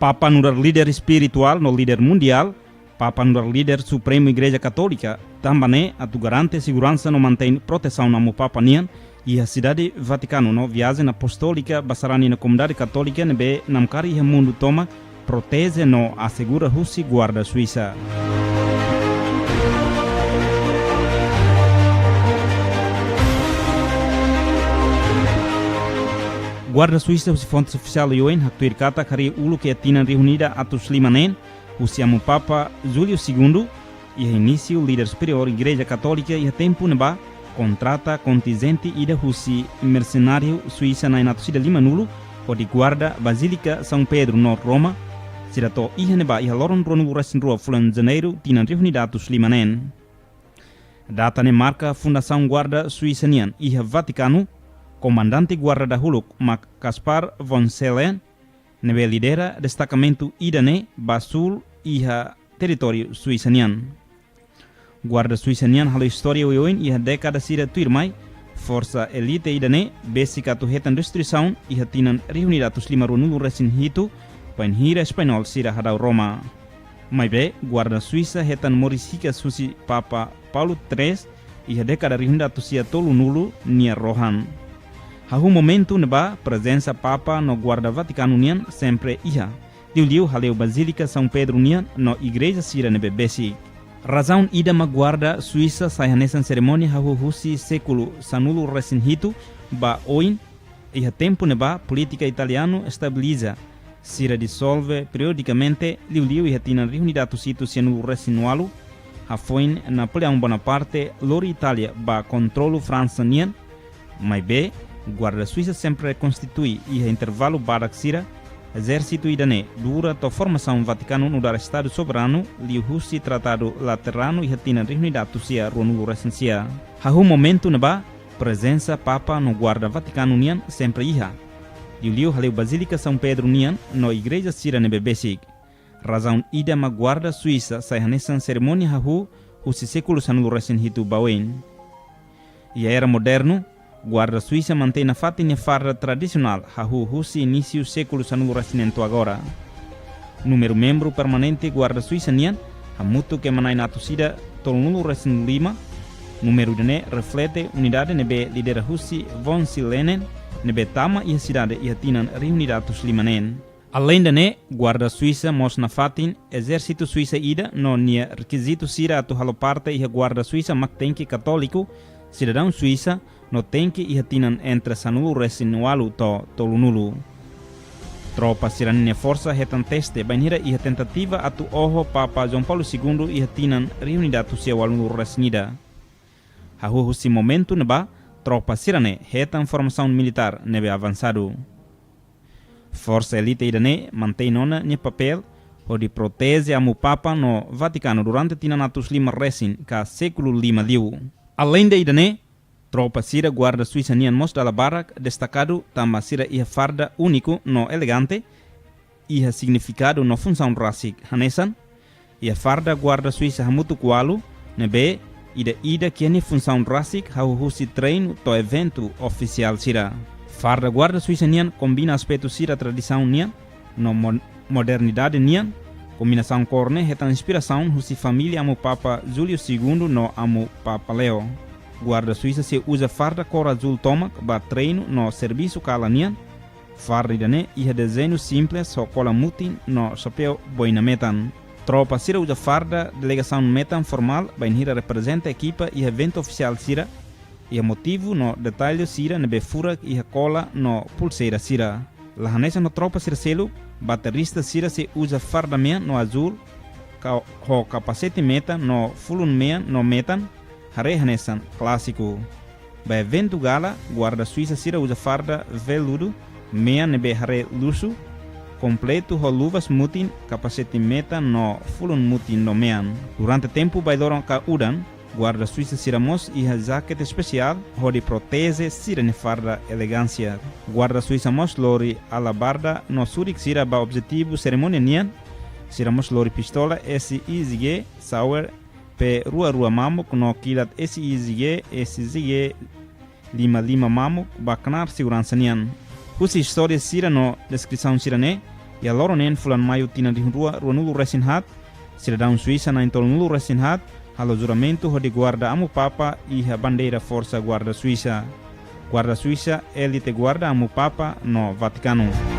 Papa nurar líder espiritual no líder mundial, Papa nurar líder supremo Igreja Católica, também atu garante segurança no mantém proteção no Papa nian e a cidade Vaticano no viagem apostólica basarani na comunidade católica nebe namkari e mundo toma protege no assegura Rússia guarda Suíça. Guarda Suíça usi fontes oficial yoen haktuir kata kari ulu que atina reunida atus limanen usiamu Papa Júlio II e início líder superior Igreja Católica e tempo neba contrata contingente ida Rússia mercenário Suíça na inatusida limanulu o de guarda Basílica São Pedro no Roma sirato iha neba iha loron ronu rasin rua fulan de janeiro tina reunida atus limanen. Data ne marca Fundação Guarda Suíça nian iha Vaticano. Comandante guarda da Huluk, Mac Caspar von Selen, nebe lidera destacamento idane basul iha território suíçanian. Guarda suíçanian halo história oioin iha década sira tuirmai, força elite idane basica tu hetan destruição iha tinan reunida tus lima runulu resin hitu, pain hira espanhol sira hadau Roma. Mai be, guarda suíça hetan morisika susi Papa Paulo III iha década reunida tusia tolu nulu nia rohan. Hahu momento neba presença Papa no guarda Vaticano nian sempre iha. Diu haleu Basílica São Pedro nian no Igreja sira nebe besi. Razão ida ma guarda Suíça sai nesan cerimônia hahu husi século sanulu resin hitu ba oin iha tempo neba política italiano estabiliza. Sira dissolve periodicamente liu iha tina reunidatu situ sianulu resinualu. Hafoin Napoleão Bonaparte lori Itália ba controlo França nian. Mai be Guarda Suíça sempre constitui e intervalo barak sira exército idane dura to formação Vaticano no dar Estado soberano li Rússia tratado laterano e retina reunidade sia ronu recensia. Hahu momento neba presença Papa no guarda Vaticano nian sempre iha. Liu haleu Basílica São Pedro nian no Igreja sira nebe basic. Razão ida ma guarda Suíça sai hanesan cerimônia hahu husi século sanulu recen hitu bawen. E a era moderno Guarda Suíça mantém a fatinha farra tradicional, hahu husi início século sanulu resinento agora. Número membro permanente Guarda Suíça nian, hamutu que manai na tosida tolunulu resin lima. Número dene reflete unidade nebe lidera husi von Silenen, nebe tama e cidade e tinan reunidatus limanen. Além dene, Guarda Suíça mos na fatin, exército Suíça ida no nia requisito sira atu halo parte e Guarda Suíça mactenque católico, cidadão Suíça, no tenke iha tinan entre sanulu resinualu to tolunulu. Tropa siranine força hetan teste banhira iha tentativa atu oho Papa João Paulo II iha tinan reunidatu sia walunulu resinida. Hahu husi momento neba tropa sirane hetan formação militar nebe avançado. Força elite idane mantém nona ne papel o de protege amu Papa no Vaticano durante tinanatus lima resin ka século lima liu. Além de idane tropa sira guarda Suíça nian mos dala barak destacado tamba sira iha farda único no elegante iha significado no função rasik hanesan iha farda guarda Suíça hamutu kualu nebe ida kiene função rasik hau husi treino to evento oficial sira. Farda guarda Suíça nian combina aspecto sira tradição nian no modernidade nian combinação corne hetan inspiração husi família amu Papa Júlio II no amu Papa Leo. Guarda Suíça se usa farda cor azul tomac ba treino no serviço calanian. Farda idane iha desenho simples so cola mutin no chapéu boina metan. Tropa sira usa farda delegação metan formal ba inhira representa equipa e evento oficial sira. Iha motivo no detalhe sira nebe fura iha cola no pulseira sira. La hanesa no tropa sira selo baterista sira se usa farda mean no azul ho capacete metan no fulun mean no metan. Hare hanesan clássico. Ba evento gala, guarda Suíça sira usa farda veludo, meia nebe hare luxo, completo ho luvas mutin, capacete meta no fulun mutin no mean. Durante tempo bailoron ka udan, guarda Suíça sira mos iha jaquete especial, ho de protege sira ne farda elegância. Guarda Suíça mos lori alabarda no surik sira ba objetivo cerimônia nian, sira mos lori pistola SIG Sauer pe rua mamuk no kilat SIG lima mamuk baknar segurança nian. Husi história sira no descrição sira ne e a loronen fulan maio tina rihunrua ruanulu resinhat, cidadão Suíça na entolnulu resinhat, halo juramento de guarda amu papa e a bandeira força guarda Suíça. Guarda Suíça, elite guarda amu papa no Vaticano.